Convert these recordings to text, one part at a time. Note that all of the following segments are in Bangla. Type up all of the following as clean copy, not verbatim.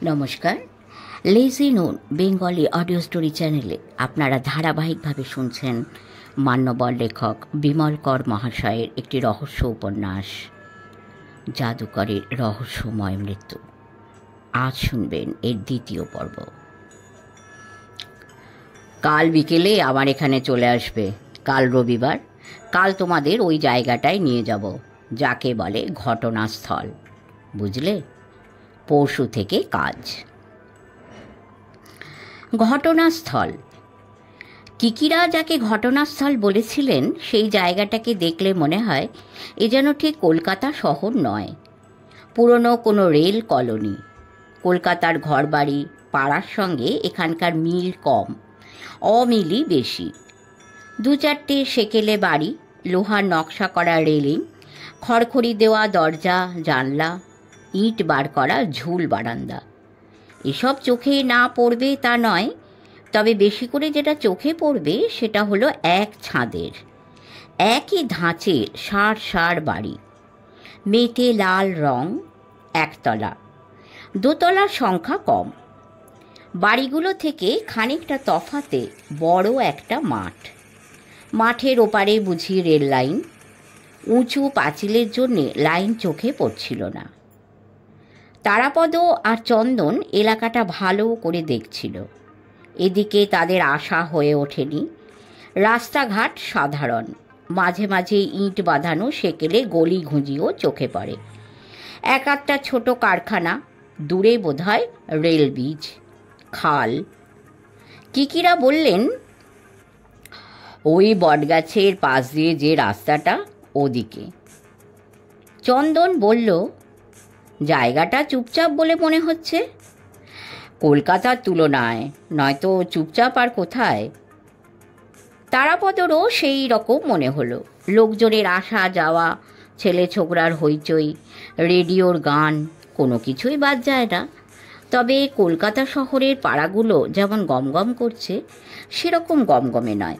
নমস্কার। লেজি নুন বেঙ্গলি অডিও স্টোরি চ্যানেলে আপনারা ধারাবাহিকভাবে শুনছেন মান্যবর লেখক বিমল কর মহাশয়ের একটি রহস্য উপন্যাস জাদুকরের রহস্যময় মৃত্যু। আজ শুনবেন এর দ্বিতীয় পর্ব। কাল বিকেলে আমার এখানে চলে আসবে। কাল রবিবার। কাল তোমাদের ওই জায়গাটায় নিয়ে যাব যাকে বলে ঘটনাস্থল, বুঝলে? পরশু থেকে কাজ। ঘটনাস্থল। কিকিরা যাকে ঘটনাস্থল বলেছিলেন সেই জায়গাটাকে দেখলে মনে হয় এ যেন ঠিক কলকাতা শহর নয়, পুরনো কোনো রেল কলোনি। কলকাতার ঘরবাড়ি পাড়ার সঙ্গে এখানকার মিল কম, অমিলই বেশি। দু চারটে সেকেলে বাড়ি, লোহার নকশা করা রেলিং, খড়খড়ি দেওয়া দরজা জানলা, ইট বার করা ঝুল বারান্দা। এসব চোখে না পড়বে তা নয়, তবে বেশি করে যেটা চোখে পড়বে সেটা হলো এক ছাদের একই ধাঁচের সার সার বাড়ি, মেটে লাল রং, একতলা। দোতলার সংখ্যা কম। বাড়িগুলো থেকে খানিকটা তফাতে বড় একটা মাঠ। মাঠের ওপারে বুঝি রেল লাইন। উঁচু পাঁচিলের জন্যে লাইন চোখে পড়ছিল না। তারাপদ আর চন্দন এলাকাটা ভালো করে দেখছিল। এদিকে তাদের আশা হয়ে ওঠেনি। রাস্তাঘাট সাধারণ, মাঝে মাঝে ইট বাঁধানো সেকেলে গলি ঘুঁজিও চোখে পড়ে। এক একটা ছোট কারখানা, দূরে বোধহয় রেল ব্রিজ, খাল। কিকিরা বললেন, ওই বটগাছের পাশ দিয়ে যে রাস্তাটা ওদিকে। চন্দন বলল, জায়গাটা চুপচাপ বলে মনে হচ্ছে। কলকাতার তুলনায় নয়তো চুপচাপ আর কোথায়। তারাপদরও সেই রকম মনে হলো। লোকজনের আসা যাওয়া, ছেলে ছোকরার হইচই, রেডিওর গান, কোনো কিছুই বাদ যায় না। তবে কলকাতা শহরের পাড়াগুলো যেমন গমগম করছে সেরকম গমগমে নয়।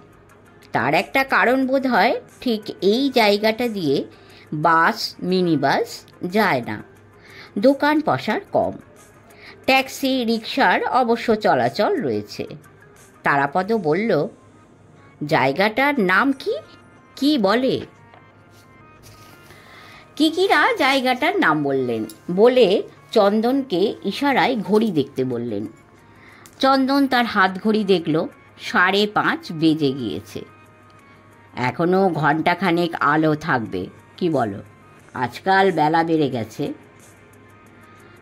তার একটা কারণ বোধ হয় ঠিক এই জায়গাটা দিয়ে বাস মিনি বাস যায় না। দোকান পসার কম। ট্যাক্সি রিকশার অবশ্য চলাচল রয়েছে। তারাপদ বলল, জায়গাটার নাম কি কি বলে? কিকিরা জায়গাটার নাম বললেন, বলে চন্দনকে ইশারায় ঘড়ি দেখতে বললেন। চন্দন তার হাত ঘড়ি দেখল, 5:30 বেজে গিয়েছে। এখনো ঘণ্টাখানেক আলো থাকবে, কি বলো? আজকাল বেলা বেড়ে গেছে।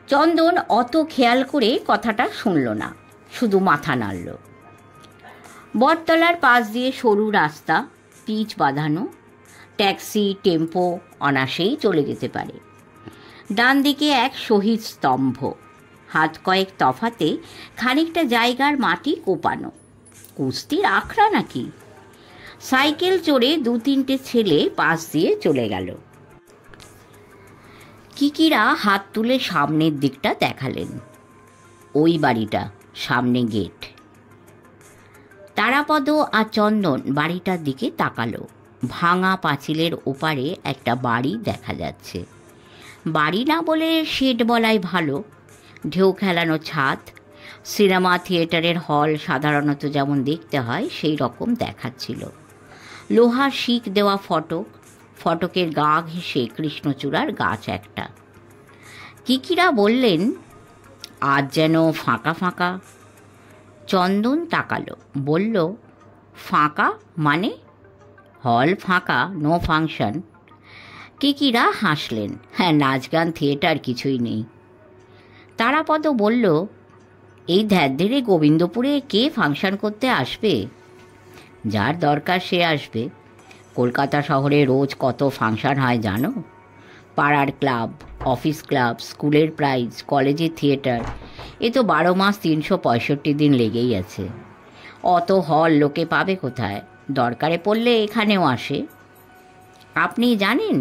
চন্দন অত খেয়াল করে কথাটা শুনল না, শুধু মাথা নাড়ল। বটতলার পাশ দিয়ে সরু রাস্তা, পিচ বাঁধানো। ট্যাক্সি টেম্পো অনাসেই চলে যেতে পারে। ডান দিকে এক শহীদ স্তম্ভ, হাত কয়েক তফাতে খানিকটা জায়গার মাটি কোপানো। কুস্তির আখড়া নাকি? সাইকেল চড়ে 2-3টে ছেলে পাশ দিয়ে চলে গেল। কিকিরা হাত তুলে সামনের দিকটা দেখালেন। ওই বাড়িটা, সামনে গেট। তারাপদ আর চন্দন বাড়িটার দিকে তাকালো। ভাঙা পাঁচিলের ওপারে একটা বাড়ি দেখা যাচ্ছে। বাড়ি না বলে শেড বলাই ভালো। ঢেউ খেলানো ছাদ, সিনেমা থিয়েটারের হল সাধারণত যেমন দেখতে হয় সেই রকম দেখাচ্ছিল। লোহার শিক দেওয়া ফটক, ফটকের গা ঘেঁষে কৃষ্ণচূড়ার গাছ একটা। কিকিরা বললেন, আজ যেন ফাঁকা ফাঁকা। চন্দন তাকালো, বলল, ফাঁকা মানে? হল ফাঁকা, নো ফাংশন। কিকিরা হাসলেন, হ্যাঁ, নাচ গান থিয়েটার কিছুই নেই। তারাপদ বলল, এই ধ্যাদ্দেরে গোবিন্দপুরে কে ফাংশন করতে আসবে? যার দরকার সে আসবে। কলকাতা শহরে রোজ কত ফাংশন হয় জানো? পাড়ার ক্লাব, অফিস ক্লাব, স্কুলের প্রাইজ, কলেজের থিয়েটার, এ তো 12 মাস 365 দিন লেগেই আছে। অত হল লোকে পাবে কোথায়? দরকারে পড়লে এখানেও আসে। আপনি জানেন?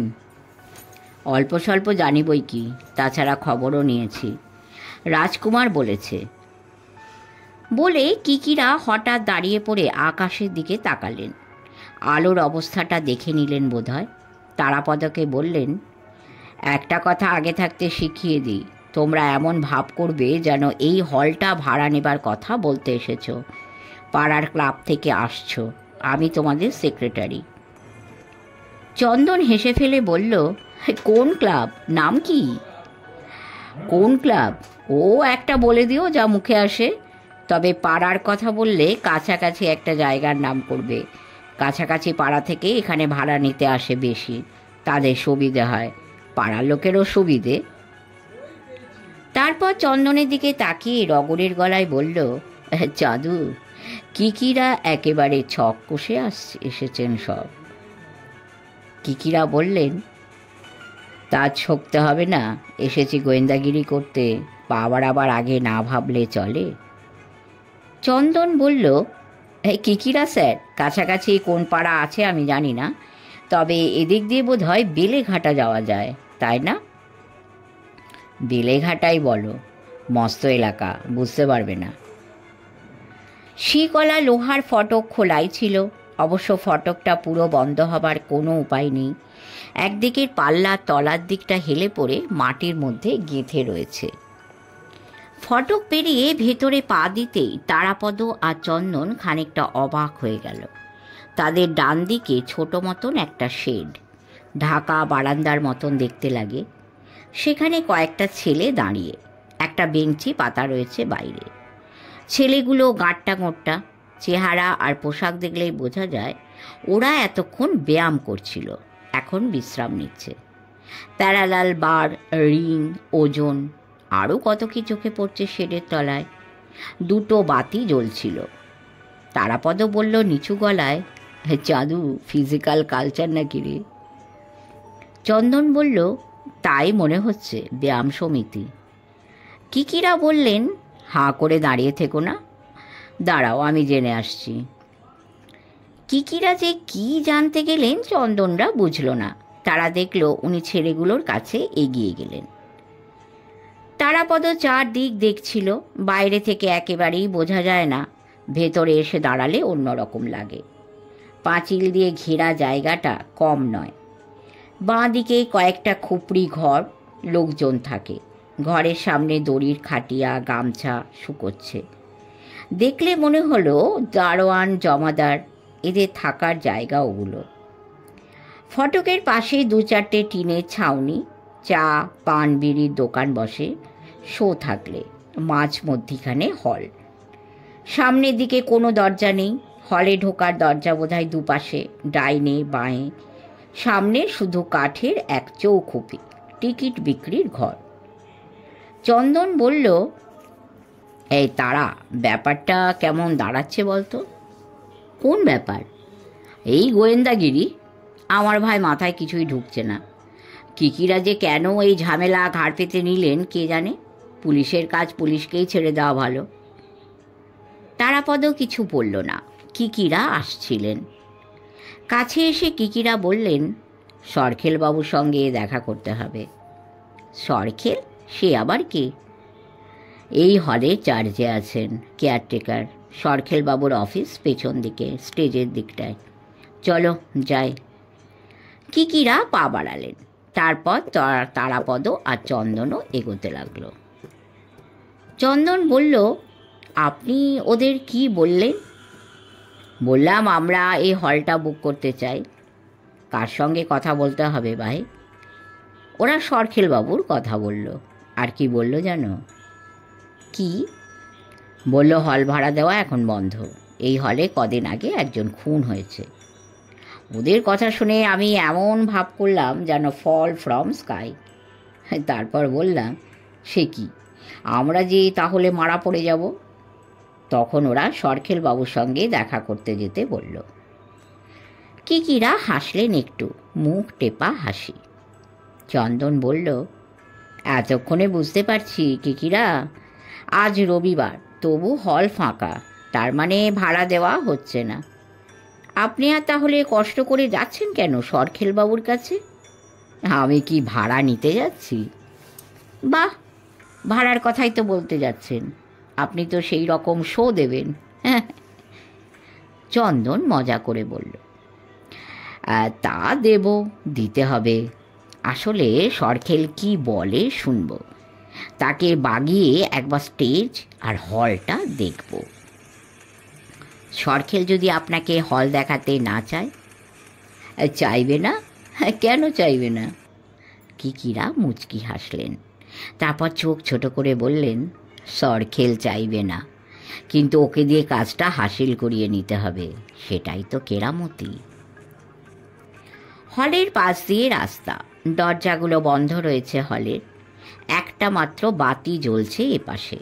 অল্প স্বল্প জানি বই কি, তাছাড়া খবরও নিয়েছি। রাজকুমার বলেছে। বলে কিকিরা হঠাৎ দাঁড়িয়ে পড়ে আকাশের দিকে তাকালেন। আলোর অবস্থাটা দেখে নিলেন বোধহয়। তারাপদকে বললেন, একটা কথা আগে থাকতে শিখিয়ে দিই, তোমরা এমন ভাব করবে যেন এই হলটা ভাড়া নেবার কথা বলতে এসেছো। পাড়ার ক্লাব থেকে আসছো, আমি তোমাদের সেক্রেটারি। চন্দন হেসে ফেলে বলল, কোন ক্লাব, নাম কি? কোন ক্লাব? ও একটা বলে দিও যা মুখে আসে। তবে পাড়ার কথা বললে কাছাকাছি একটা জায়গার নাম করবে। কাছাকাছি পাড়া থেকে এখানে ভাড়া নিতে আসে বেশি, তাদের সুবিধে হয়, পাড়ার লোকেরও সুবিধে। তারপর চন্দনের দিকে তাকিয়ে রগরের গলায় বলল, চাঁদু, কিকিরা একেবারে ছক কষে এসেছেন সব। কিকিরা বললেন, তা ছকতে হবে না, এসেছি গোয়েন্দাগিরি করতে, পাওয়ার আবার আগে না ভাবলে চলে। চন্দন বলল, কিকিরা স্যার, কাছাকাছি কোন পাড়া আছে আমি জানি না, তবে এদিক দিয়ে বোধ হয় বেলেঘাটা যাওয়া যায়, তাই না? বেলেঘাটাই বলো, মস্ত এলাকা, বুঝতে পারবে না। শিকলা লোহার ফটক খোলাই ছিল, অবশ্য ফটকটা পুরো বন্ধ হবার কোনো উপায় নেই। একদিকের পাল্লা তলার দিকটা হেলে পড়ে মাটির মধ্যে গেঁথে রয়েছে। ফটক পেরিয়ে ভেতরে পা দিতেই তারাপদ আর চন্দন খানিকটা অবাক হয়ে গেল। তাদের ডান দিকে ছোট মতন একটা শেড, ঢাকা বারান্দার মতন দেখতে লাগে। সেখানে কয়েকটা ছেলে দাঁড়িয়ে, একটা বেঞ্চি পাতা রয়েছে বাইরে। ছেলেগুলো গাঁটটা গোঁটটা, চেহারা আর পোশাক দেখলেই বোঝা যায় ওরা এতক্ষণ ব্যায়াম করছিল, এখন বিশ্রাম নিচ্ছে। প্যারালাল বার, রিং, ওজন, আরও কত কি চোখে পড়ছে শেডের তলায়। দুটো বাতি জ্বলছিল। তারাপদ বলল নিচু গলায়, চাঁদু, ফিজিক্যাল কালচার নাকি রে? চন্দন বলল, তাই মনে হচ্ছে, ব্যায়াম সমিতি। কিকিরা বললেন, হাঁ করে দাঁড়িয়ে থেকো না, দাঁড়াও আমি জেনে আসছি। কিকিরা যে কি জানতে গেলেন চন্দনরা বুঝল না। তারা দেখল উনি ছেলেগুলোর কাছে এগিয়ে গেলেন। তারাপদ চারদিক দেখছিল, বাইরে থেকে একেবারেই বোঝা যায় না, ভেতরে এসে দাঁড়ালে অন্যরকম লাগে। পাঁচিল দিয়ে ঘেরা জায়গাটা কম নয়। বাঁ দিকে কয়েকটা খুপড়ি ঘর, লোকজন থাকে। ঘরের সামনে দড়ির খাটিয়া, গামছা শুকোচ্ছে। দেখলে মনে হলো দারোয়ান, জমাদার, এদের থাকার জায়গা ওগুলো। ফটকের পাশে দু চারটে টিনের ছাউনি, চা পান বিড়ির দোকান বসে। শো থাকলে মাঝ মধ্যিখানে হল। সামনের দিকে কোনো দরজা নেই। হলে ঢোকার দরজা বোধহয় দুপাশে, ডাইনে বাঁয়ে। সামনে শুধু কাঠের এক চৌখুপি, টিকিট বিক্রির ঘর। চন্দন বলল, এই তারা, ব্যাপারটা কেমন দাঁড়াচ্ছে বলতো? কোন ব্যাপার? এই গোয়েন্দাগিরি। আমার ভাই মাথায় কিছুই ঢুকছে না। কিকিরা যে কেন এই ঝামেলা ঘাড় পেতে নিলেন কে জানে। পুলিশের কাজ পুলিশকেই ছেড়ে দেওয়া ভালো। তারাপদ কিছু বলল না। কিকিরা আসছিলেন। কাছে এসে কিকিরা বললেন, সরখেলবাবুর সঙ্গে দেখা করতে হবে। সরখেল? সে আবার কে? এই হলে চার্জে আছেন, কেয়ারটেকার। সরখেলবাবুর অফিস পেছন দিকে, স্টেজের দিকটায়। চলো যাই। কিকিরা পা বাড়ালেন। তারপর তারাপদ আর চন্দনও এগোতে লাগলো। চন্দন বলল, আপনি ওদের কি বললেন? বললাম আমরা এই হলটা বুক করতে চাই। কার সঙ্গে কথা বলতে হবে ভাই? ওরা সরখেলবাবুর কথা বলল। আর কি বলল জানো? কি বলল? হল ভাড়া দেওয়া এখন বন্ধ। এই হলে কদিন আগে একজন খুন হয়েছে। ওদের কথা শুনে আমি এমন ভাব করলাম যেন ফল ফ্রম স্কাই। তারপর বললাম, সে কি, আমরা যে তাহলে মারা পড়ে যাব? তখন ওরা সরখেলবাবুর সঙ্গে দেখা করতে যেতে বলল। কিকিরা হাসলেন একটু, মুখ টেপা হাসি। চন্দন বলল, এতক্ষণে বুঝতে পারছি কিকিরা, আজ রবিবার, তবু হল ফাঁকা, তার মানে ভাড়া দেওয়া হচ্ছে না। আপনি আর তাহলে কষ্ট করে যাচ্ছেন কেন সরখেলবাবুর কাছে? আমি কি ভাড়া নিতে যাচ্ছি? বাহ, ভাড়ার কথাই তো বলতে যাচ্ছেন। আপনি তো সেই রকম শো দেবেন। চন্দন মজা করে বলল, তা দেব, দিতে হবে। আসলে সরখেল কি বলে শুনব। তাকে বাগিয়ে একবার স্টেজ আর হলটা দেখব। সরখেল যদি আপনাকে হল দেখাতে না চায়? চাইবে না? কেন চাইবে না? কিকিরা মুচকি হাসলেন, তারপর চোখ ছোট করে বললেন, সরখেল চাইবে না, কিন্তু ওকে দিয়ে কাজটা হাসিল করিয়ে নিতে হবে, সেটাই তো কেরামতি। হলের পাশ দিয়ে রাস্তা, দরজাগুলো বন্ধ রয়েছে হলের, একটা মাত্র বাতি জ্বলছে এপাশে।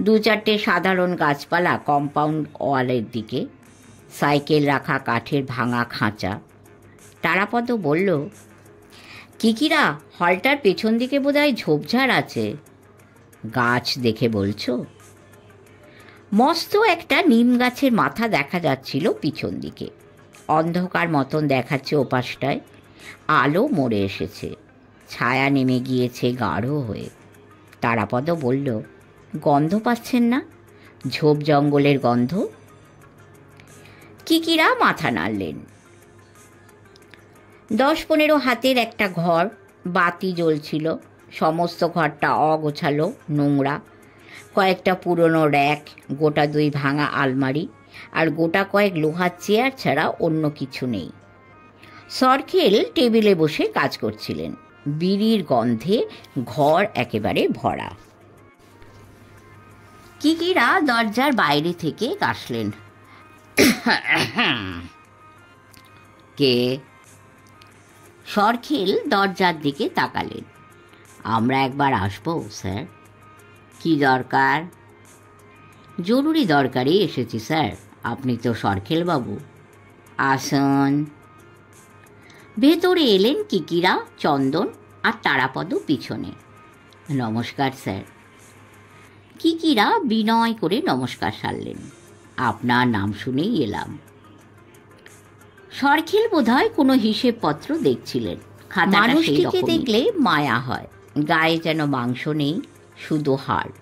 দু চারটে সাধারণ গাছপালা কম্পাউন্ড ওয়ালের দিকে, সাইকেল রাখা কাঠের ভাঙা খাঁচা। তারাপদ বলল, কিকিরা, হলটার পেছন দিকে বোধহয় ঝোপঝাড় আছে। গাছ দেখে বলছো? মস্ত একটা নিম গাছের মাথা দেখা যাচ্ছিল পিছন দিকে, অন্ধকার মতন দেখাচ্ছে ওপাশটায়। আলো মরে এসেছে, ছায়া নেমে গিয়েছে গাঢ় হয়ে। তারাপদ বলল, গন্ধ পাচ্ছেন না? ঝোপ জঙ্গলের গন্ধ। কিকিরা মাথা নাড়লেন। 10-15 হাতের একটা ঘর, বাতি জ্বলছিল। সমস্ত ঘরটা অগোছালো, নোংরা। কয়েকটা পুরনো র্যাক, গোটা 2 ভাঙা আলমারি, আর গোটা কয়েক লোহার চেয়ার ছাড়া অন্য কিছু নেই। সরখেল টেবিলে বসে কাজ করছিলেন। বিড়ির গন্ধে ঘর একেবারে ভরা। কিকিরা দরজার বাইরে থেকে কাশলেন। কে? সরখেল দরজার দিকে তাকালেন। আমরা একবার আসবো স্যার। কি দরকার? জরুরি দরকারই এসেছি স্যার, আপনি তো সরখেল বাবু। আসুন। ভেতরে এলেন কিকিরা, চন্দন আর তারাপদ পিছনে। নমস্কার স্যার। কিকিরা বিনয় করে নমস্কার সারলেন। আপনার নাম শুনেই এলাম। সরখেল বোধহয় কোনো হিসেবপত্র দেখছিলেন। মানুষটিকে দেখলে মায়া হয়। গায়ে যেন মাংস নেই, শুধু হাড়।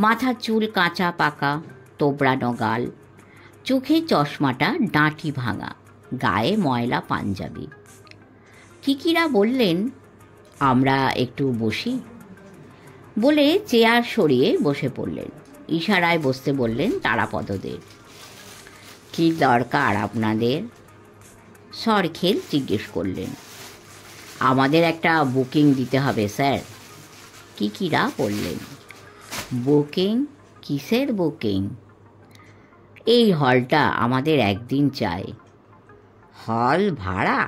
মাথার চুল কাঁচা পাকা, তোবড়ানো গাল, চোখে চশমাটা ডাঁটি ভাঙা, গায়ে ময়লা পাঞ্জাবি। কিকিরা বললেন, আমরা একটু বসি। বলে চেয়ার সরিয়ে বসে পড়লেন। ইশারায় বসতে বললেন তারাপদদের। কি দরকার আপনাদের? সরখেল জিজ্ঞেস করলেন। আমাদের একটা বুকিং দিতে হবে স্যার। কিকিরা বললেন। বুকিং? কিসের বুকিং? এই হলটা আমাদের একদিন চাই। হল ভাড়া?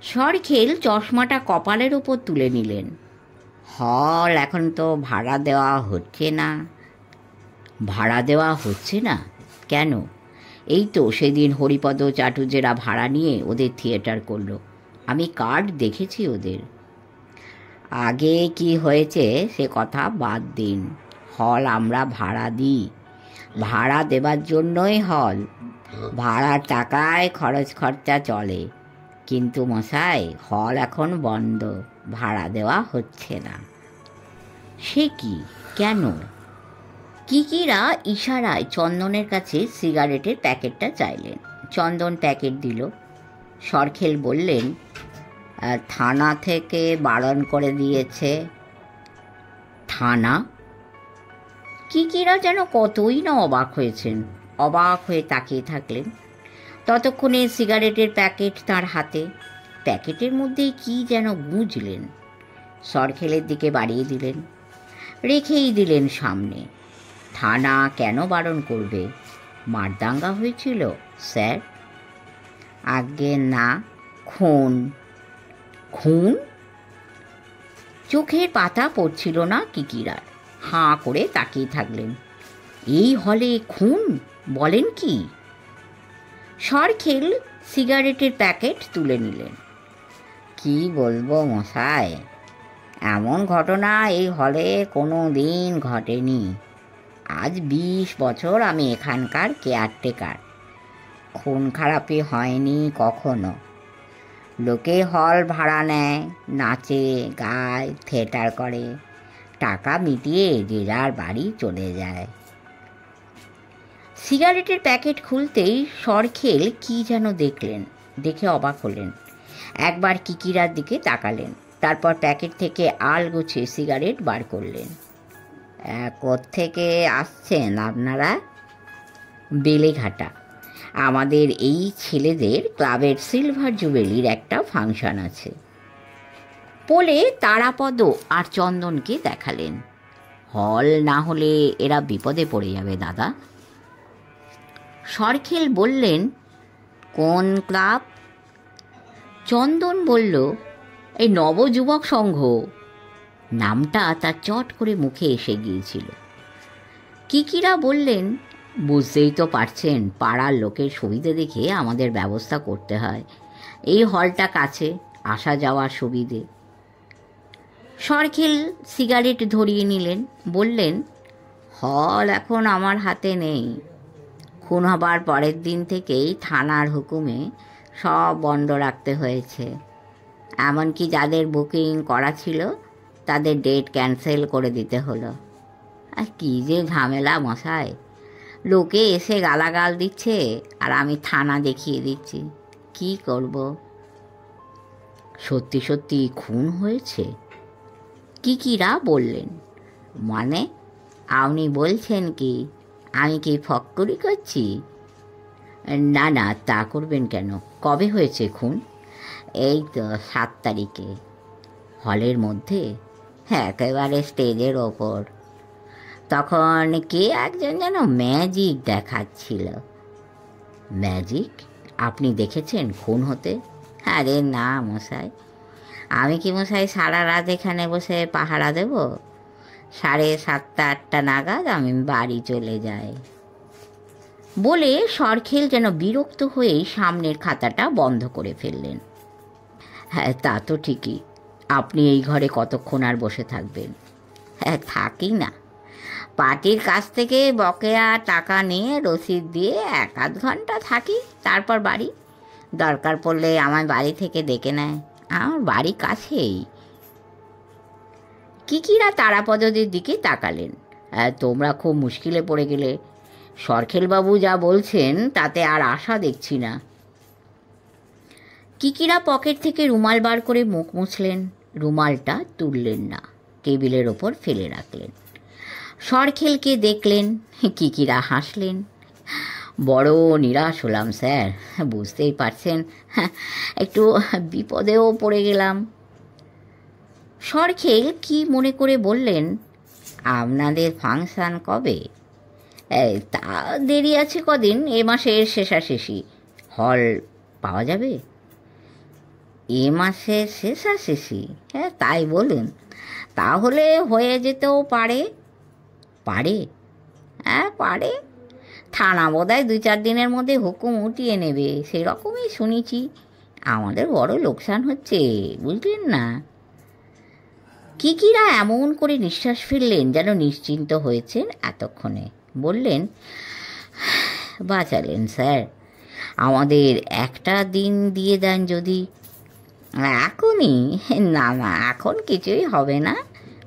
সরখেল চশমাটা কপালের ওপর তুলে নিলেন। হল এখন তো ভাড়া দেওয়া হচ্ছে না। ভাড়া দেওয়া হচ্ছে না? কেন? এই তো সেদিন হরিপদ চাটুর্যেরা ভাড়া নিয়ে ওদের থিয়েটার করলো, আমি কার্ড দেখেছি ওদের। আগে কি হয়েছে সে কথা বাদ দিন। হল আমরা ভাড়া দিই, ভাড়া দেবার জন্যই হল। ভাড়ার টাকায় খরচ খরচা চলে, কিন্তু মশাই হল এখন বন্ধ, ভাড়া দেওয়া হচ্ছে না। সে কি, কেন? কিকিরা ইশারায় চন্দনের কাছে সিগারেটের প্যাকেটটা চাইলেন। চন্দন প্যাকেট দিল। সরখেল বললেন, থানা থেকে বারণ করে দিয়েছে। থানা? কিকিরা যেন কতই না অবাক হয়েছেন। অবাক হয়ে তাকিয়ে থাকলেন। ততক্ষণে সিগারেটের প্যাকেট তার হাতে। প্যাকেটের মধ্যে কি যেন গুঁজলেন। সরখেলের দিকে বাড়িয়ে দিলেন, রেখেই দিলেন সামনে। থানা কেন বারণ করবে? মারদাঙ্গা হয়েছিল স্যার? আজ্ঞে না, খুন। খুন? চোখের পাতা পড়ছিল না কিকিরার। হাঁ করে তাকিয়ে থাকলেন। এই হলে খুন? বলেন কি? সরখেল সিগারেটের প্যাকেট তুলে নিলেন। কি বলবো মশাই, এমন ঘটনা এই হলে কোনো দিন ঘটেনি। আজ 20 বছর আমি এখানকার কেয়ারটেকার। খুন খারাপি হয়নি কখনো। লোকে হল ভাড়া নেয়, নাচে গায়, থিয়েটার করে, টাকা মিটিয়ে যে যার বাড়ি চলে যায়। সিগারেটের প্যাকেট খুলতেই সরখেল কি যেন দেখলেন। দেখে অবাক হলেন। একবার কিকিরার দিকে তাকালেন। তারপর প্যাকেট থেকে আলগোছে সিগারেট বার করলেন। কোত্থেকে আসছেন আপনারা? বেলেঘাটা। আমাদের এই ছেলেদের ক্লাবের সিলভার জুবেলির একটা ফাংশন আছে বলে তারাপদ আর চন্দনকে দেখালেন। হল না হলে এরা বিপদে পড়ে যাবে দাদা। সরখেল বললেন, কোন ক্লাব? চন্দন বলল, এই নবযুবক সংঘ। নামটা তার চট করে মুখে এসে গিয়েছিল। কিকিরা বললেন, বুঝতেই তো পারছেন, পাড়ার লোকের সুবিধে দেখে আমাদের ব্যবস্থা করতে হয়। এই হলটা কাছে, আসা যাওয়ার সুবিধে। সরখেল সিগারেট ধরিয়ে নিলেন, বললেন, হল এখন আমার হাতে নেই। খুন হবার পরের দিন থেকেই থানার হুকুমে সব বন্ধ রাখতে হয়েছে। এমনকি যাদের বুকিং করা ছিল তাদের ডেট ক্যান্সেল করে দিতে হলো। আর কী যে ঝামেলা মশাই, লোকে এসে গালাগাল দিচ্ছে আর আমি থানা দেখিয়ে দিচ্ছি। কি করব? সত্যি সত্যি খুন হয়েছে? কিকিরা বললেন। মানে আপনি বলছেন কি আমি কি ফক্করি করছি? না না, তা করবেন কেন? কবে হয়েছে খুন? এই তো 7 তারিখে। হলের মধ্যে? একেবারে স্টেজের ওপর। তখন কে একজন যেন ম্যাজিক দেখাচ্ছিল। ম্যাজিক? আপনি দেখেছেন খুন হতে? আরে না মশাই, আমি কি মশাই সারা রাত এখানে বসে পাহারা দেব? 7:30 8টা নাগাদ আমি বাড়ি চলে যাই। বলে সরখেল যেন বিরক্ত হয়েই সামনের খাতাটা বন্ধ করে ফেললেন। হ্যাঁ, তা তো ঠিকই। আপনি এই ঘরে কতক্ষণ আর বসে থাকবেন? হ্যাঁ, থাকি না। পার্টির কাছ থেকে বকেয়া টাকা নিয়ে রসিদ দিয়ে 1-8 ঘন্টা থাকি, তারপর বাড়ি। দরকার পড়লে আমার বাড়ি থেকে ডেকে নেয়। আমার বাড়ি কাছেই। কিকিরা তারাপদের দিকে তাকালেন। তোমরা খুব মুশকিলে পড়ে গেলে। সরখেলবাবু যা বলছেন তাতে আর আশা দেখছি না। কিকিরা পকেট থেকে রুমাল বার করে মুখ মুছলেন। রুমালটা তুললেন না, টেবিলের ওপর ফেলে রাখলেন। সরখেলকে দেখলেন। কিকিরা হাসলেন। বড় নিরাশ হলাম স্যার, বুঝতেই পারছেন, একটু বিপদেও পড়ে গেলাম। সরখেল কি মনে করে বললেন, আপনাদের ফাংশন কবে? তা দেরি আছে কদিন, এ মাসের শেষাশেষি। হল পাওয়া যাবে? এ মাসের শেষাশেষি? হ্যাঁ, তাই বলুন। তাহলে হয়ে যেতেও পারে। পারে? হ্যাঁ পারে। থানা বোধহয় 2-4 দিনের মধ্যে হুকুম উঠিয়ে নেবে, সেরকমই শুনেছি। আমাদের বড় লোকসান হচ্ছে, বুঝলেন না। কিকিরা এমন করে নিঃশ্বাস ফেললেন যেন নিশ্চিন্ত হয়েছেন এতক্ষণে। বললেন, বাঁচালেন স্যার। আমাদের একটা দিন দিয়ে দেন যদি। এখনই? না না, এখন কিছুই হবে না,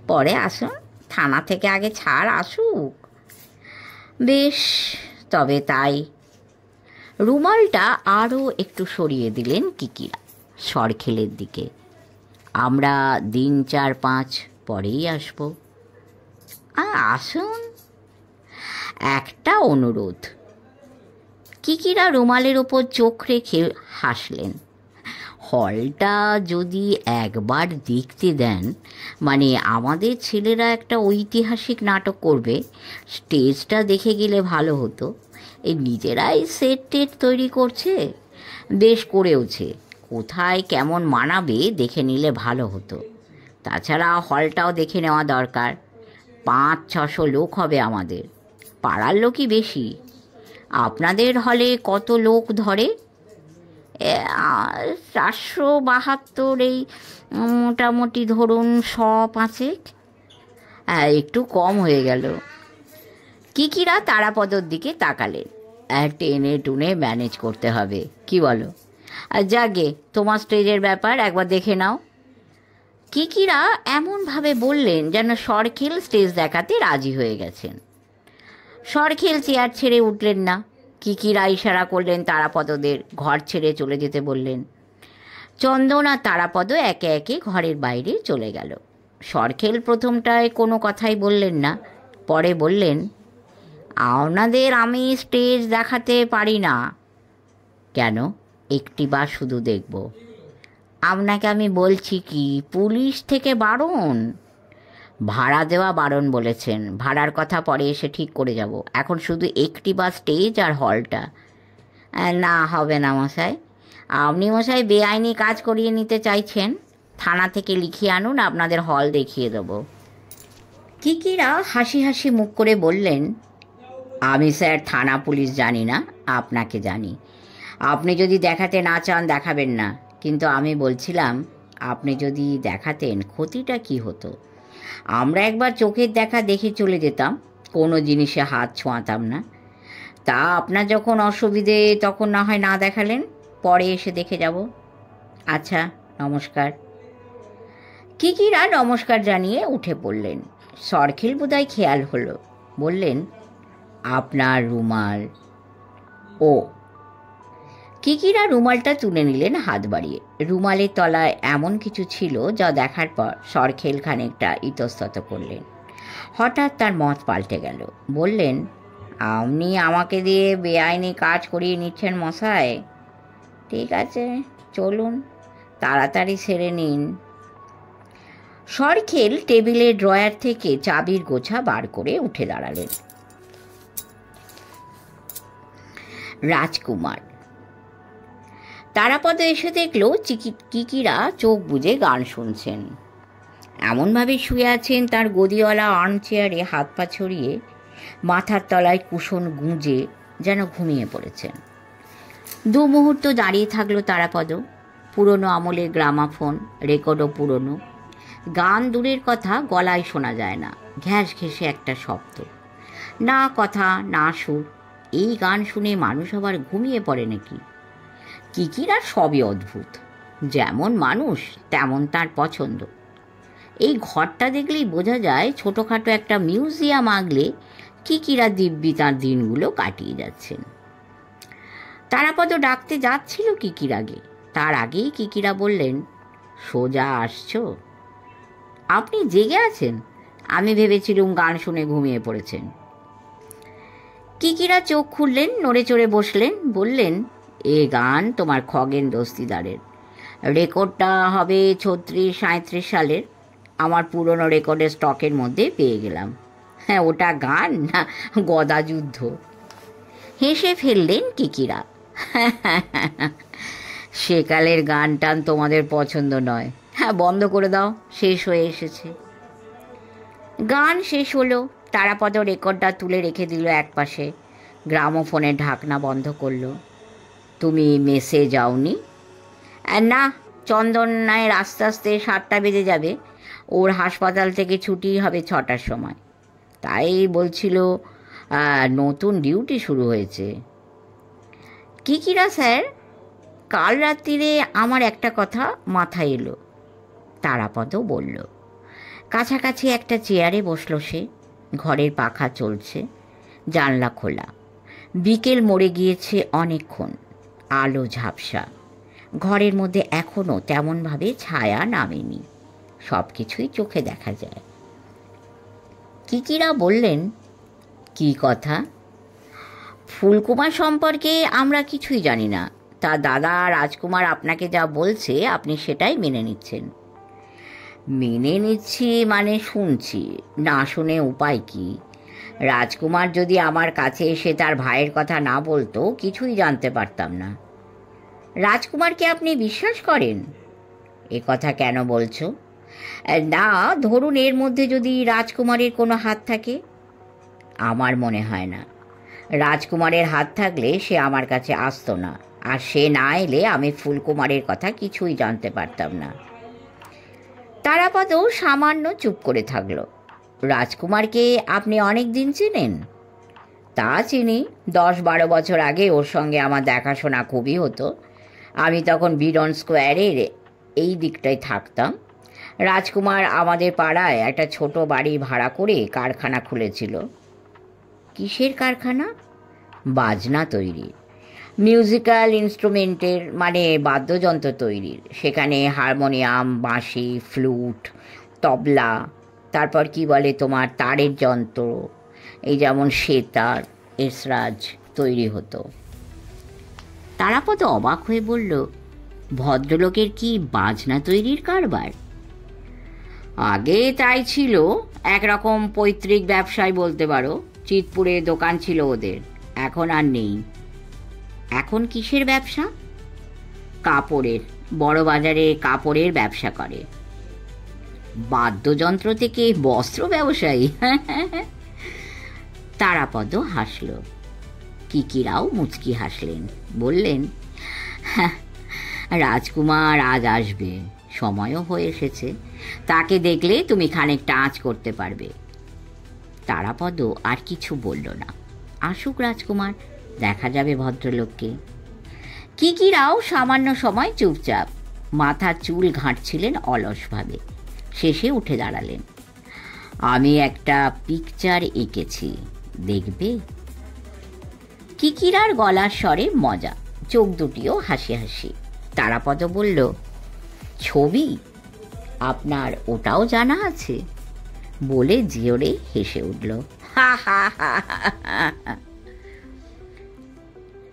পরে আসুন। থানা থেকে আগে ছাড় আসুক। বেশ, তবে তাই। রুমালটা আরও একটু সরিয়ে দিলেন কিকিরা সরখেলের দিকে। আমরা দিন 4-5 পরেই আসব। আসুন। একটা অনুরোধ। কিকিরা রুমালের ওপর চোখ রেখে হাসলেন। হলটা যদি একবার দেখতে দেন, মানে আমাদের ছেলেরা একটা ঐতিহাসিক নাটক করবে, স্টেজটা দেখে গেলে ভালো হতো। এই নিজেরাই সেট টেট তৈরি করছে, বেশ করেওছে। কোথায় কেমন মানাবে দেখে নিলে ভালো হতো। তাছাড়া হলটাও দেখে নেওয়া দরকার। 500-600 লোক হবে আমাদের, পাড়ার লোকই বেশি। আপনাদের হলে কত লোক ধরে? 472, এই মোটামুটি ধরুন 100-5। একটু কম হয়ে গেল। কিকিরা তারাপদর দিকে তাকালেন। টেনে টুনে ম্যানেজ করতে হবে, কি বলো? যাগে, তোমার স্টেজের ব্যাপার একবার দেখে নাও। কিকিরা এমনভাবে বললেন যেন সরখেল স্টেজ দেখাতে রাজি হয়ে গেছেন। সরখেল চেয়ার ছেড়ে উঠলেন না। কিকিরা ইশারা করলেন তারাপদদের, ঘর ছেড়ে চলে যেতে বললেন। চন্দন আর তারাপদ একে একে ঘরের বাইরে চলে গেল। সরখেল প্রথমটায় কোনো কথাই বললেন না, পরে বললেন, আপনাদের আমি স্টেজ দেখাতে পারি না। কেন? একটিবার শুধু দেখব। আপনাকে আমি বলছি কি, পুলিশ থেকে বারণ। ভাড়া দেওয়া বারণ বলেছেন, ভাড়ার কথা পরে এসে ঠিক করে যাব, এখন শুধু একটিবার স্টেজ আর হলটা। না, হবে না মশাই। আপনি মশাই বেআইনি কাজ করিয়ে নিতে চাইছেন, থানা থেকে লিখিয়ে আনুন, আপনাদের হল দেখিয়ে দেব। কিকিরা হাসি হাসি মুখ করে বললেন, আমি স্যার থানা পুলিশ জানি না, আপনাকে জানি। আপনি যদি দেখাতে না চান দেখাবেন না, কিন্তু আমি বলছিলাম আপনি যদি দেখাতেন ক্ষতিটা কি হতো? আমরা একবার চোখের দেখা দেখে চলে যেতাম, কোনো জিনিসে হাত ছোঁয়াতাম না। তা আপনার যখন অসুবিধে তখন না হয় না দেখালেন, পরে এসে দেখে যাব। আচ্ছা, নমস্কার। কিকিরা নমস্কার জানিয়ে উঠে পড়লেন। সরখেল বোধহয় খেয়াল হলো, বললেন, আপনার রুমাল। ও। কিকিরা রুমালটা তুলে নিলেন হাত বাড়িয়ে। রুমালের তলায় এমন কিছু ছিল যা দেখার পর সরখেল খানিকটা ইতস্তত করলেন। হঠাৎ তার মত পাল্টে গেল, বললেন, আপনি আমাকে দিয়ে বেআইনি কাজ করিয়ে নিচ্ছেন মশাই। ঠিক আছে, চলুন, তাড়াতাড়ি সেরে নিন। সরখেল টেবিলের ড্রয়ার থেকে চাবির গোছা বার করে উঠে দাঁড়ালেন। রাজকুমার। তারাপদ এসে দেখল কিকিরা চোখ বুজে গান শুনছেন। এমনভাবে শুয়ে আছেন তার গদিওয়ালা আর্মচেয়ারে, হাত পা ছড়িয়ে, মাথার তলায় কুশন গুঁজে, যেন ঘুমিয়ে পড়েছেন। দু মুহূর্ত দাঁড়িয়ে থাকলো তারাপদ। পুরনো আমলের গ্রামাফোন, রেকর্ডও পুরনো। গান দূরের কথা, গলায় শোনা যায় না, ঘ্যাস ঘেঁষে একটা শব্দ। না কথা না সুর। এই গান শুনে মানুষ আবার ঘুমিয়ে পড়ে নাকি? কিকিরা সবই অদ্ভুত। যেমন মানুষ তেমন তার পছন্দ। এই ঘরটা দেখলেই বোঝা যায় ছোটোখাটো একটা মিউজিয়াম আগলে কিকিরা দিব্যি তার দিনগুলো কাটিয়ে যাচ্ছেন। তারাপদ ডাকতে যাচ্ছিল কিকিরাকে, তার আগেই কিকিরা বললেন, সোজা আসছো? আপনি জেগে আছেন? আমি ভেবেছিলুম গান শুনে ঘুমিয়ে পড়েছেন। কিকিরা চোখ খুললেন, নড়ে চড়ে বসলেন, বললেন, এ গান তোমার খগেন দস্তিদারের। রেকর্ডটা হবে 36-37 সালের। আমার পুরনো রেকর্ডের স্টকের মধ্যে পেয়ে গেলাম। হ্যাঁ, ওটা গান না গদা যুদ্ধ। হেসে ফেললেন কিকিরা। সেকালের গান টান তোমাদের পছন্দ নয়। হ্যাঁ, বন্ধ করে দাও, শেষ হয়ে এসেছে। গান শেষ হলো। তারাপদ রেকর্ডটা তুলে রেখে দিল একপাশে, গ্রামোফোনের ঢাকনা বন্ধ করল। তুমি মেসে যাওনি? না, চন্দনায় আস্তে আস্তে 7টা বেজে যাবে। ওর হাসপাতাল থেকে ছুটি হবে 6টার সময়। তাই বলছিল নতুন ডিউটি শুরু হয়েছে। কিকিরা স্যার, কাল রাত্রিরে আমার একটা কথা মাথায় এলো। তারাপদ বলল। কাছাকাছি একটা চেয়ারে বসল সে। ঘরের পাখা চলছে, জানলা খোলা। বিকেল মরে গিয়েছে অনেকক্ষণ, আলো ঝাপসা। ঘরের মধ্যে এখনও তেমনভাবে ছায়া নামেনি, সব কিছুই চোখে দেখা যায়। কিকিরা বললেন, কি কথা? ফুলকুমার সম্পর্কে আমরা কিছুই জানি না। তার দাদা রাজকুমার আপনাকে যা বলছে আপনি সেটাই মেনে নিচ্ছেন। মেনে নিচ্ছি মানে শুনছি, না শুনে উপায় কি? রাজকুমার যদি আমার কাছে এসে তার ভাইয়ের কথা না বলতো কিছুই জানতে পারতাম না। রাজকুমারকে আপনি বিশ্বাস করেন? এ কথা কেন বলছো? না, ধরুন এর মধ্যে যদি রাজকুমারের কোনো হাত থাকে। আমার মনে হয় না। রাজকুমারের হাত থাকলে সে আমার কাছে আসতো না, আর সে না এলে আমি ফুলকুমারের কথা কিছুই জানতে পারতাম না। তারাপদ সামান্য চুপ করে থাকল। রাজকুমারকে আপনি অনেক দিন চেনেন? তা চিনি। 10-12 বছর আগে ওর সঙ্গে আমার দেখাশোনা খুবই হতো। আমি তখন বিডন স্কোয়ারের এই দিকটায় থাকতাম। রাজকুমার আমাদের পাড়ায় একটা ছোট বাড়ি ভাড়া করে কারখানা খুলেছিল। কিসের কারখানা? বাজনা তৈরি। মিউজিক্যাল ইনস্ট্রুমেন্টের মানে বাদ্যযন্ত্র তৈরির। সেখানে হারমোনিয়াম, বাঁশি, ফ্লুট, তবলা, তারপর কি বলে তোমার তারের যন্ত্র, এই যেমন সেতার, এসরাজ তৈরি হতো। তারাপদ অবাক হয়ে বলল, ভদ্রলোকের কি বাজনা তৈরির কারবার? আগে তাই ছিল, একরকম পৈতৃক ব্যবসায় বলতে পারো। চিতপুরে দোকান ছিল ওদের, এখন আর নেই। এখন কিসের ব্যবসা? কাপড়ের, বড় বাজারে কাপড়ের ব্যবসা করে। বাদ্যযন্ত্র থেকে বস্ত্র ব্যবসায়ী? তারাপদ হাসল। কিকিরাও মুচকি হাসলেন, বললেন, রাজকুমার আজ আসবে, সময়ও হয়ে এসেছে, তাকে দেখলে তুমি খানিকটা আঁচ করতে পারবে। তারাপদ আর কিছু বলল না। আসুক রাজকুমার, দেখা যাবে ভদ্রলোককে। কিকিরাও সামান্য সময় চুপচাপ মাথার চুল ঘাঁটছিলেন অলসভাবে। শেষে উঠে দাঁড়ালেন। আমি একটা পিকচার এঁকেছি, দেখবে? কিকিরার গলার স্বরে মজা, চোখ দুটিও হাসি হাসি। তারাপদ বলল, ছবি? আপনার ওটাও জানা আছে? বলে জিওরে হেসে উঠল।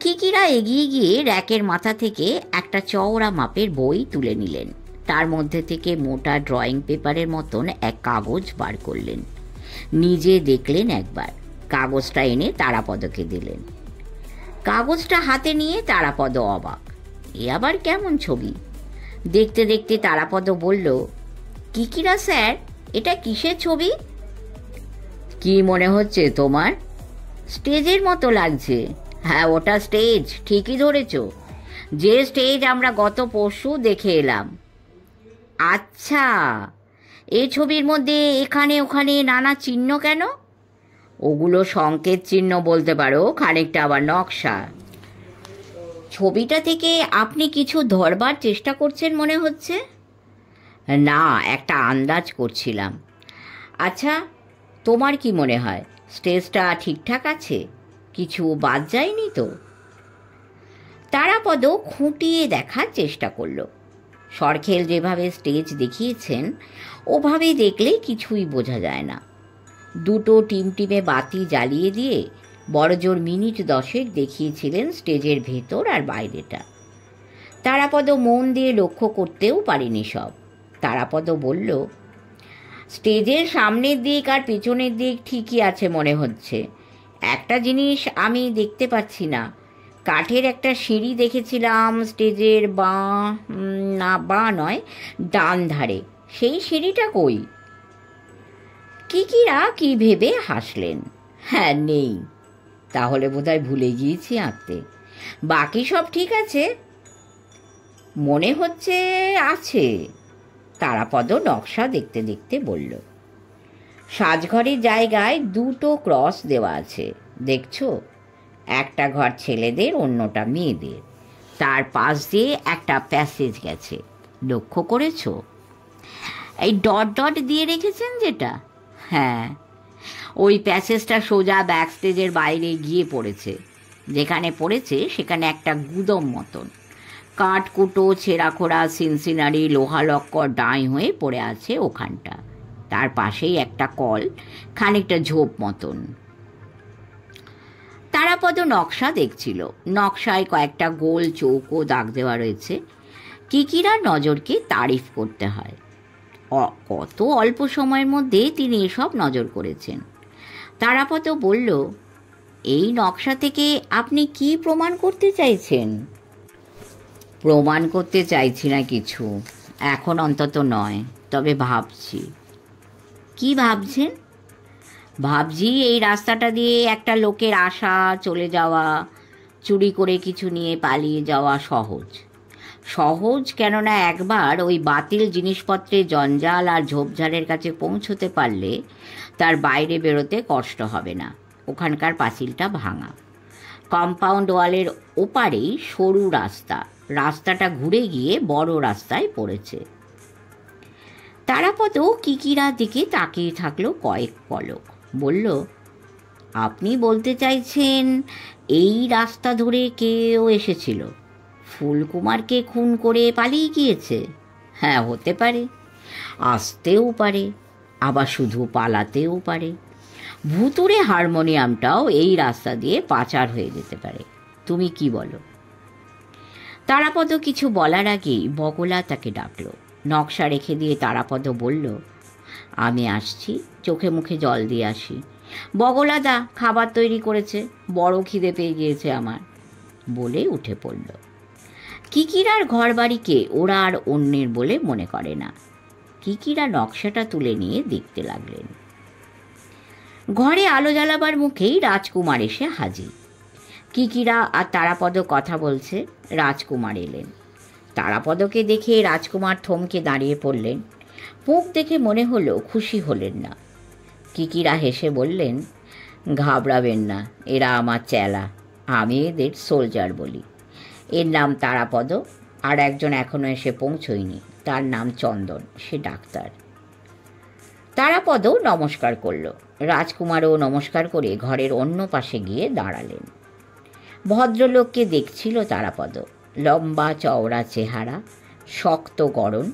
কিকিরা এগিয়ে গিয়ে র্যাকের মাথা থেকে একটা চওড়া মাপের বই তুলে নিলেন। তার মধ্যে থেকে মোটা ড্রয়িং পেপারের মতন এক কাগজ বার করলেন। নিজে দেখলেন একবার, কাগজটা এনে তারাপদকে দিলেন। কাগজটা হাতে নিয়ে তারাপদ অবাক। এ আবার কেমন ছবি? দেখতে দেখতে তারাপদ বলল, কিকিরা স্যার, এটা কিসের ছবি? কি মনে হচ্ছে তোমার? স্টেজের মতো লাগছে। হ্যাঁ, ওটা স্টেজ, ঠিকই ধরেছ। যে স্টেজ আমরা গত পরশু দেখে এলাম। আচ্ছা, এই ছবির মধ্যে এখানে ওখানে নানা চিহ্ন কেন? ওগুলো সংকেত চিহ্ন বলতে পারো, খানিকটা আবার নকশা। ছবিটা থেকে আপনি কিছু ধরবার চেষ্টা করছেন মনে হচ্ছে। না, একটা আন্দাজ করছিলাম। আচ্ছা, তোমার কি মনে হয় স্টেজটা ঠিকঠাক আছে? কিছু বাদ যায়নি তো? তারাপদ খুঁটিয়ে দেখার চেষ্টা করল। সরখেল যেভাবে স্টেজ দেখিয়েছেন ওভাবে দেখলে কিছুই বোঝা যায় না। দুটো টিমটিমে বাতি জ্বালিয়ে দিয়ে বড়জোর মিনিট 10 দেখিয়েছিলেন স্টেজের ভেতর আর বাইরেটা। তারাপদ মন দিয়ে লক্ষ্য করতেও পারেনি সব। তারাপদ বলল, স্টেজের সামনের দিক আর পেছনের দিক ঠিকই আছে মনে হচ্ছে। একটা জিনিস আমি দেখতে পাচ্ছি না, কাঠের একটা সিঁড়ি দেখেছিলাম স্টেজের বাঁ নয়, ডান ধারে। সেই সিঁড়িটা কই? কিকিরা কি ভেবে হাসলেন। হ্যাঁ, নেই। তাহলে বোধহয় ভুলে গিয়েছি আঁকতে। বাকি সব ঠিক আছে? মনে হচ্ছে আছে। তারাপদ নকশা দেখতে দেখতে বলল, সাজঘরের জায়গায় দুটো ক্রস দেওয়া আছে, দেখছো? একটা ঘর ছেলেদের, অন্যটা মেয়েদের। তার পাশ দিয়ে একটা প্যাসেজ গেছে, লক্ষ্য করেছো? এই ডট ডট দিয়ে রেখেছেন যেটা, হ্যাঁ, ওই প্যাসেজটা সোজা ব্যাক স্টেজের বাইরে গিয়ে পড়েছে। যেখানে পড়েছে সেখানে একটা গুদম মতন, কাঠকুটো, ছেঁড়াখোড়া সিনসিনারি লোহা লক্কর ডাঁই হয়ে পড়ে আছে ওখানটা। তার পাশেই একটা কল, খানিকটা ঝোপ মতন। তারাপদ নকশা দেখছিল। নকশায় কয়েকটা গোল চৌকো দাগ দেওয়া রয়েছে। কিকিরার নজরকে তারিফ করতে হয়। কত অল্প সময়ের মধ্যে তিনি এসব নজর করেছেন। তারাপদ বলল, এই নকশা থেকে আপনি কি প্রমাণ করতে চাইছেন? প্রমাণ করতে চাইছি না কিছু, এখন অন্তত নয়, তবে ভাবছি। কি ভাবছেন? ভাবছি এই রাস্তাটা দিয়ে একটা লোকের আসা, চলে যাওয়া, চুরি করে কিছু নিয়ে পালিয়ে যাওয়া সহজ। সহজ কেননা একবার ওই বাতিল জিনিসপত্রের জঞ্জাল আর ঝোপঝাড়ের কাছে পৌঁছতে পারলে তার বাইরে বেরোতে কষ্ট হবে না। ওখানকার পাঁচিলটা ভাঙা, কম্পাউন্ড ওয়ালের ওপারেই সরু রাস্তা, রাস্তাটা ঘুরে গিয়ে বড় রাস্তায় পড়েছে। তারাপদ কিকিরার দিকে তাকিয়ে থাকলো কয়েক পলক, বলল, আপনি বলতে চাইছেন এই রাস্তা ধরে কেউ এসেছিল, ফুলকুমারকে খুন করে পালিয়ে গিয়েছে? হ্যাঁ, হতে পারে। আসতেও পারে, আবার শুধু পালাতেও পারে। ভুতুড়ে হারমোনিয়ামটাও এই রাস্তা দিয়ে পাচার হয়ে যেতে পারে। তুমি কি বলো? তারাপদ কিছু বলার আগেই বগলা তাকে ডাকল। নকশা রেখে দিয়ে তারাপদ বলল, আমি আসছি, চোখে মুখে জল দিয়ে আসি। বগলা দা খাবার তৈরি করেছে, বড় খিদে পেয়ে গিয়েছে আমার, বলে উঠে পড়ল। কিকিরার ঘর বাড়িকে ওরা আর অন্যের বলে মনে করে না। কিকিরা নকশাটা তুলে নিয়ে দেখতে লাগলেন। ঘরে আলো জ্বালাবার মুখেই রাজকুমার এসে হাজির। কিকিরা আর তারাপদ কথা বলছে। রাজকুমার এলেন। তারাপদকে দেখে রাজকুমার থমকে দাঁড়িয়ে পড়লেন। মুখ দেখে মনে হলো খুশি হলেন না। কিকিরা হেসে বললেন, ঘাবড়াবেন না, এরা আমার চেলা, আমি এদের সোলজার বলি। এর নাম তারাপদ, আর একজন এখনো এসে পৌঁছয়নি, তার নাম চন্দন, সে ডাক্তার। তারাপদও নমস্কার করল। রাজকুমারও নমস্কার করে ঘরের অন্য পাশে গিয়ে দাঁড়ালেন। ভদ্রলোককে দেখছিল তারাপদ। লম্বা চওড়া চেহারা, শক্ত গড়ন,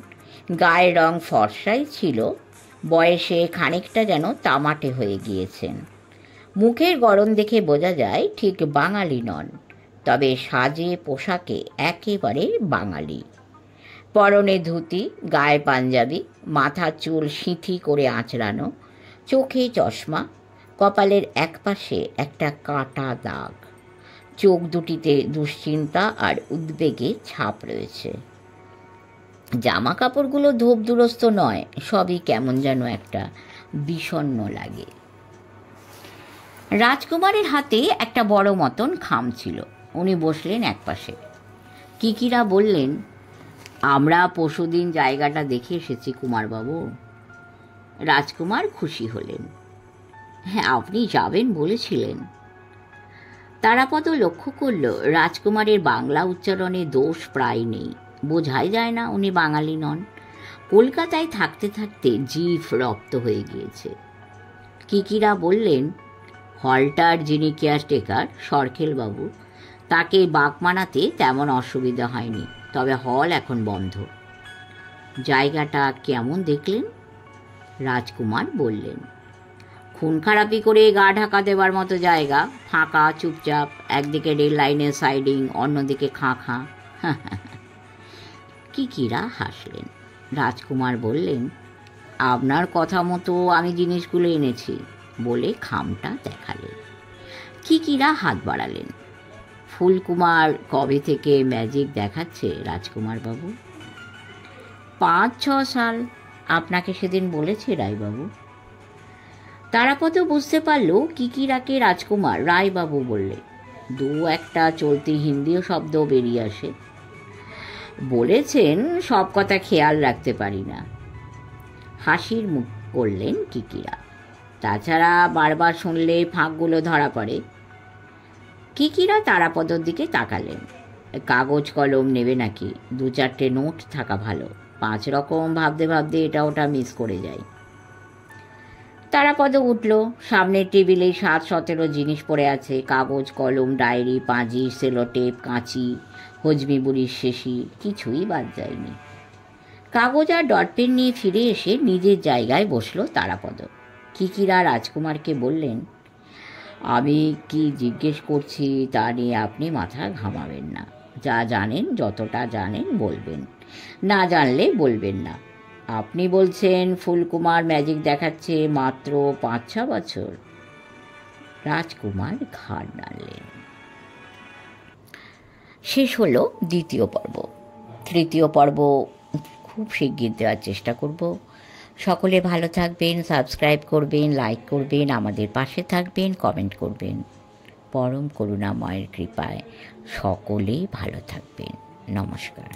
গায়ের রং ফর্সাই ছিল, বয়সে খানিকটা যেন তামাটে হয়ে গিয়েছেন। মুখের গড়ন দেখে বোঝা যায় ঠিক বাঙালি নন, তবে সাজে পোশাকে একেবারে বাঙালি। পরনে ধুতি, গায়ে পাঞ্জাবি, মাথার চুল সিঁথি করে আঁচড়ানো, চোখে চশমা, কপালের একপাশে একটা কাটা দাগ, চোখ দুটিতে দুশ্চিন্তা আর উদ্বেগে ছাপ রয়েছে। জামা কাপড়গুলো ধোপ দুরস্ত নয়, সবই কেমন যেন একটা বিষণ্ণ লাগে। রাজকুমারের হাতে একটা বড় মতন খাম ছিল। উনি বসলেন একপাশে। কিকিরা বললেন, আমরা পরশুদিন জায়গাটা দেখে এসেছি কুমারবাবু। রাজকুমার খুশি হলেন। হ্যাঁ, আপনি যাবেন বলেছিলেন। তারাপদ লক্ষ্য করল রাজকুমারের বাংলা উচ্চারণে দোষ প্রায় নেই, বোঝাই যায় না উনি বাঙালি নন। কলকাতায় থাকতে থাকতে জিভ রপ্ত হয়ে গিয়েছে। কিকিরা বললেন, হলটার যিনি কেয়ারটেকার সরখেলবাবু, তাকে বাঁক মানাতে তেমন অসুবিধা হয়নি, তবে হল এখন বন্ধ। জায়গাটা কেমন দেখলেন? রাজকুমার বললেন, খুন খারাপি করে গা ঢাকা দেবার মতো জায়গা, ফাঁকা চুপচাপ, একদিকে রেল লাইনের সাইডিং, অন্যদিকে খাঁ খাঁ। কিকিরা হাসলেন। রাজকুমার বললেন, আপনার কথা মতো আমি জিনিসগুলো এনেছি, বলে খামটা দেখালেন। কিকিরা হাত বাড়ালেন। ফুলকুমার কবে থেকে ম্যাজিক দেখাচ্ছে রাজকুমার বাবু? 5-6 সাল, আপনাকে সেদিন বলেছে রায়বাবু। তারাপদ বুঝতে পারল কিকিরাকে রাজকুমার রায়বাবু বললে। দু একটা চলতি হিন্দিও শব্দ বেরিয়ে আসে। বলেছেন, সব কথা খেয়াল রাখতে পারি না। হাসির মুখ করলেন কিকিরা। তাছাড়া বারবার শুনলে ফাঁকগুলো ধরা পড়ে। কিকিরা তারাপদর দিকে তাকালেন। কাগজ কলম নেবে নাকি? 2-4টে নোট থাকা ভালো, 5 রকম ভাবতে ভাবতে এটা ওটা মিস করে যায়। তারাপদ উঠল। সামনের টেবিলে 7-17 জিনিস পড়ে আছে, কাগজ কলম, ডায়েরি, পাঁজি, সেলোটেপ, কাঁচি, হজমি বুড়ির শেষি, কিছুই বাদ যায়নি। কাগজ আর ডটপেন নিয়ে ফিরে এসে নিজের জায়গায় বসল তারাপদ। কিকিরা রাজকুমারকে বললেন, আমি কি জিজ্ঞেস করছি তা নিয়ে আপনি মাথা ঘামাবেন না। যা জানেন, যতটা জানেন বলবেন, না জানলে বলবেন না। আপনি বলছেন ফুলকুমার ম্যাজিক দেখাচ্ছে মাত্র 5-6 বছর। রাজকুমার ঘাড় নাড়লেন। শেষ হলো 2য় পর্ব। 3য় পর্ব খুব শিগগির দেওয়ার চেষ্টা করব। সকলে ভালো থাকবেন, সাবস্ক্রাইব করবেন, লাইক করবেন, আমাদের পাশে থাকবেন, কমেন্ট করবেন। পরম করুণাময়ের কৃপায় সকলেই ভালো থাকবেন। নমস্কার।